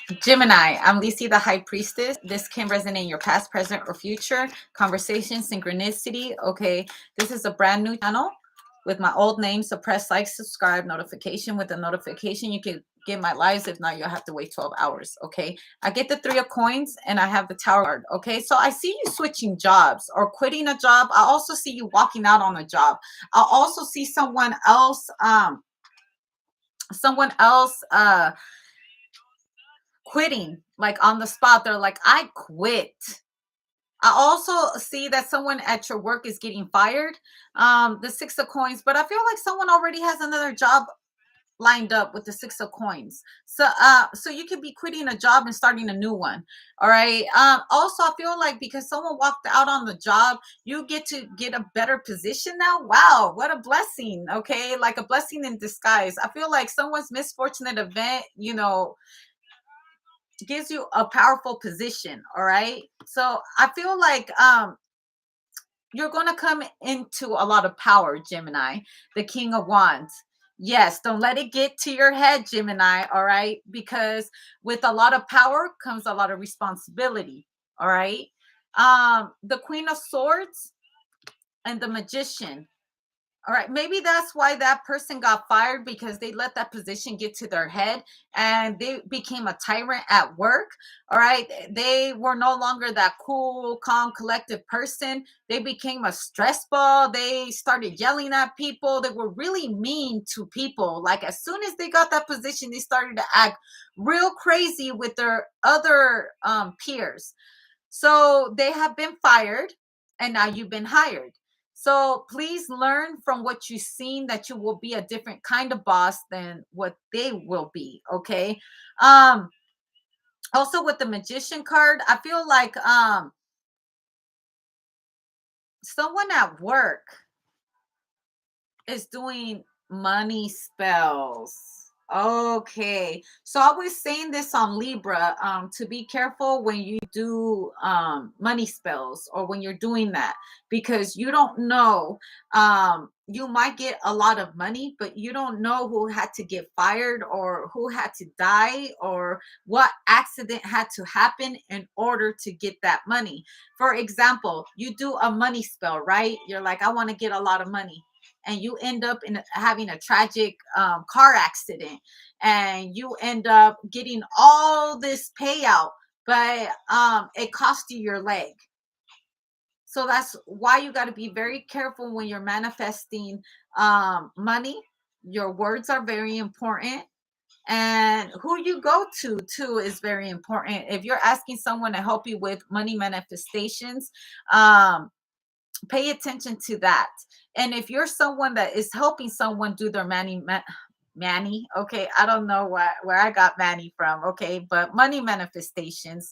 Gemini, I'm Lisi, the High Priestess. This can resonate in your past, present, or future. Conversation, synchronicity. Okay, this is a brand new channel with my old name. So press like, subscribe, notification. With the notification, you can get my lives. If not, you'll have to wait 12 hours. Okay, I get the 3 of coins and I have the Tower card. Okay, so I see you switching jobs or quitting a job. I also see you walking out on a job. I also see someone else quitting, like on the spot. They're like, I quit. I also see that someone at your work is getting fired. The 6 of coins, but I feel like someone already has another job lined up with the 6 of coins. So you could be quitting a job and starting a new one. All right. Also, I feel like because someone walked out on the job, you get to get a better position now. Wow, what a blessing. Okay, like a blessing in disguise. I feel like someone's misfortunate event, gives you a powerful position. All right, so I feel like you're going to come into a lot of power, Gemini, the King of Wands. Yes, don't let it get to your head, Gemini. All right, because with a lot of power comes a lot of responsibility. All right, the Queen of Swords and the Magician. All right, maybe that's why that person got fired, because they let that position get to their head and they became a tyrant at work. All right, they were no longer that cool, calm, collective person. They became a stress ball. They started yelling at people. They were really mean to people. Like as soon as they got that position, they started to act real crazy with their other peers. So they have been fired and now you've been hired. So please learn from what you've seen, that you will be a different kind of boss than what they will be. Okay. Um, Also with the magician card, I feel like someone at work is doing money spells. Okay. So I was saying this on Libra, to be careful when you do money spells or when you're doing that, because you don't know. You might get a lot of money, but you don't know who had to get fired or who had to die or what accident had to happen in order to get that money. For example, you do a money spell, right? You're like, I want to get a lot of money, and you end up in having a tragic car accident, and you end up getting all this payout, but it cost you your leg. So that's why you got to be very careful when you're manifesting money. Your words are very important, and who you go to too is very important. If you're asking someone to help you with money manifestations, pay attention to that. And if you're someone that is helping someone do their Manny, okay, I don't know where I got Manny from, okay, but money manifestations,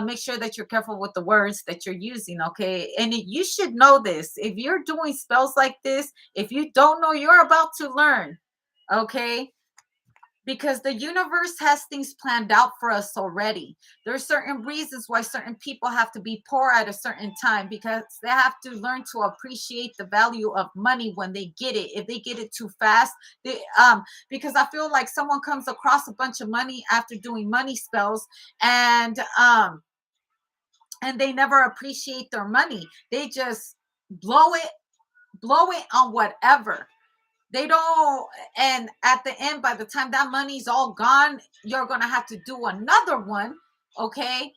make sure that you're careful with the words that you're using, okay. And you should know this. If you're doing spells like this, if you don't know, you're about to learn, okay, because the universe has things planned out for us already. There's certain reasons why certain people have to be poor at a certain time, because they have to learn to appreciate the value of money when they get it. If they get it too fast, they because I feel like someone comes across a bunch of money after doing money spells, and they never appreciate their money. They just blow it on whatever. They don't. And at the end, by the time that money's all gone, you're gonna have to do another one, okay,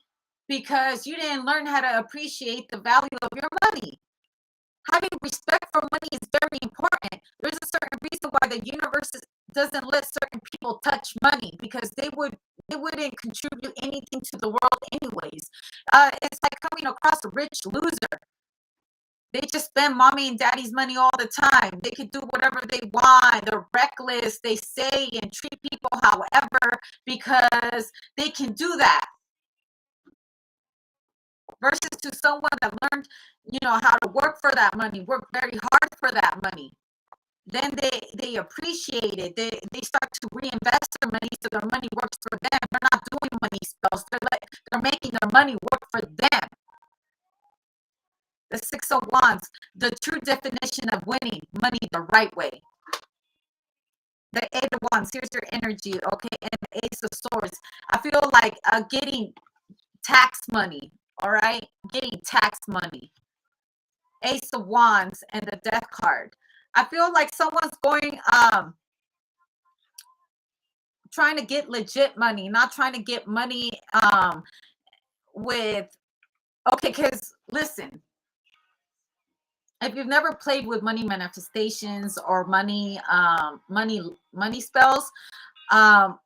because you didn't learn how to appreciate the value of your money. Having respect for money is very important. There's a certain reason why the universe doesn't let certain people touch money, because they wouldn't contribute anything to the world anyways. It's like coming across a rich loser. They just spend mommy and daddy's money all the time. They can do whatever they want. They're reckless. They say and treat people however, because they can do that. Versus to someone that learned, how to work for that money, work very hard for that money. Then they appreciate it. They start to reinvest their money so their money works for them. They're not doing money spells. They're making their money work for them. The 6 of Wands, the true definition of winning money the right way. The Eight of Wands, here's your energy, okay? And the Ace of Swords. I feel like getting tax money, all right? Getting tax money. Ace of Wands and the Death card. I feel like someone's going trying to get legit money, not trying to get money with okay, because listen, if you've never played with money manifestations or money spells,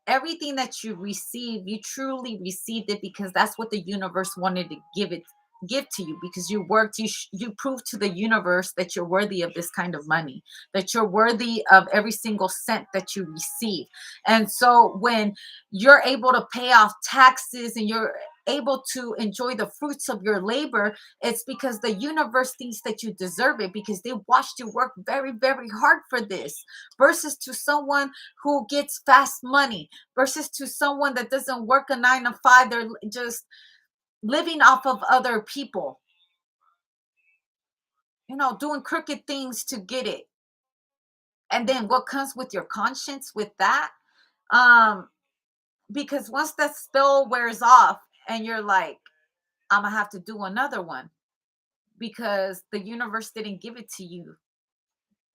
everything that you receive, you truly received it because that's what the universe wanted to give to you, because you worked, you proved to the universe that you're worthy of this kind of money, that you're worthy of every single cent that you receive. And so when you're able to pay off taxes and you're able to enjoy the fruits of your labor, it's because the universe thinks that you deserve it, because they watched you work very, very hard for this, versus to someone who gets fast money, versus to someone that doesn't work a 9 to 5. They're just living off of other people, doing crooked things to get it. And then what comes with your conscience with that? Um, because once that spell wears off and you're like, I'm gonna have to do another one, because the universe didn't give it to you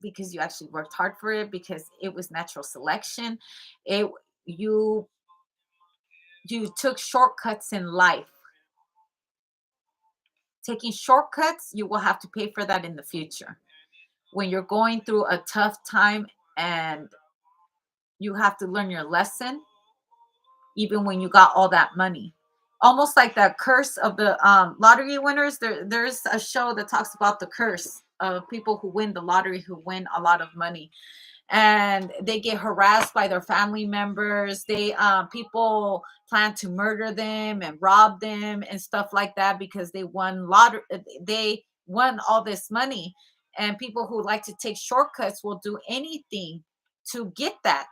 because you actually worked hard for it, because it was natural selection. It you you took shortcuts in life. Taking shortcuts, you will have to pay for that in the future. When you're going through a tough time and you have to learn your lesson, even when you got all that money. Almost like that curse of the lottery winners. There's a show that talks about the curse of people who win the lottery, who win a lot of money, and they get harassed by their family members. They people plan to murder them and rob them and stuff like that, because they won all this money. And people who like to take shortcuts will do anything to get that.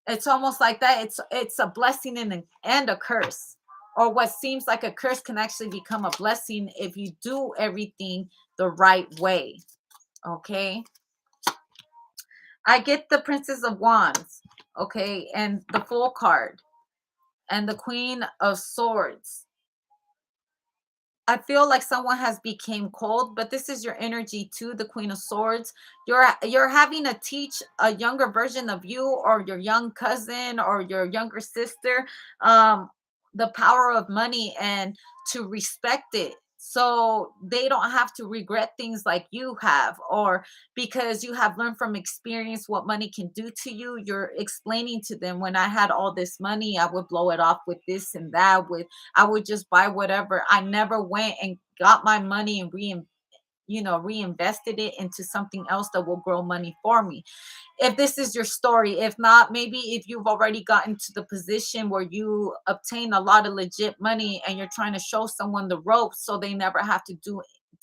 It's almost like that. It's a blessing and a curse. Or what seems like a curse can actually become a blessing if you do everything the right way. Okay. I get the Princess of Wands, okay, and the Fool card and the Queen of Swords. I feel like someone has became cold, but this is your energy too, the Queen of Swords. You're having to teach a younger version of you, or your young cousin or your younger sister, um the power of money and to respect it, so they don't have to regret things like you have, or because you have learned from experience what money can do to you. You're explaining to them, when I had all this money, I would blow it off with this and that, with I would just buy whatever. I never went and got my money and reinvested it into something else that will grow money for me. If this is your story, if not, maybe if you've already gotten to the position where you obtain a lot of legit money and you're trying to show someone the ropes so they never have to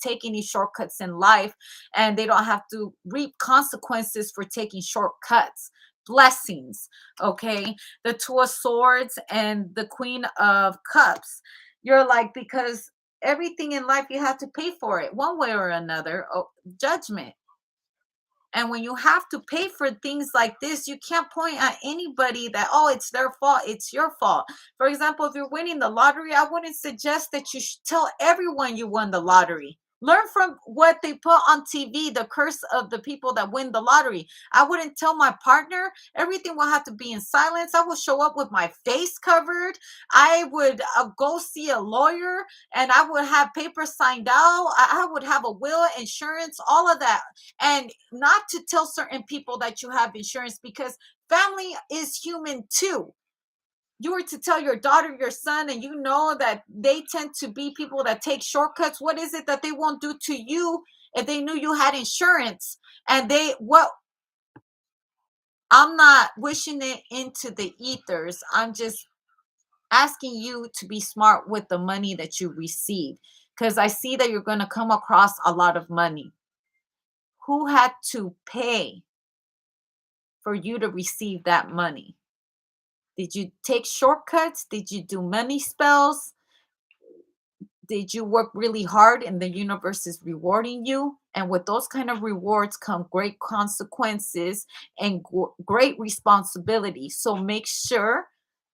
take any shortcuts in life, and they don't have to reap consequences for taking shortcuts. Blessings. Okay. The Two of Swords and the Queen of Cups. You're like, because everything in life you have to pay for it one way or another. Oh, judgment. And when you have to pay for things like this, you can't point at anybody that, oh, it's their fault. It's your fault. For example, if you're winning the lottery, I wouldn't suggest that you should tell everyone you won the lottery. Learn from what they put on TV, the curse of the people that win the lottery. I wouldn't tell my partner. Everything will have to be in silence. I will show up with my face covered. I would go see a lawyer, and I would have papers signed out. I would have a will, insurance, all of that. And not to tell certain people that you have insurance, because family is human too. You were to tell your daughter, your son, and you know that they tend to be people that take shortcuts. What is it that they won't do to you if they knew you had insurance? And I'm not wishing it into the ethers. I'm just asking you to be smart with the money that you receive, because I see that you're going to come across a lot of money. Who had to pay for you to receive that money? Did you take shortcuts? Did you do money spells? Did you work really hard and the universe is rewarding you? And with those kind of rewards come great consequences and great responsibility. So make sure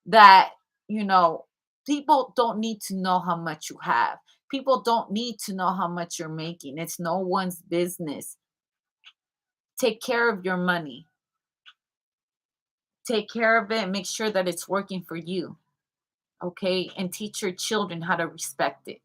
that, you know, people don't need to know how much you have. People don't need to know how much you're making. It's no one's business. Take care of your money. Take care of it and make sure that it's working for you. Okay? And teach your children how to respect it.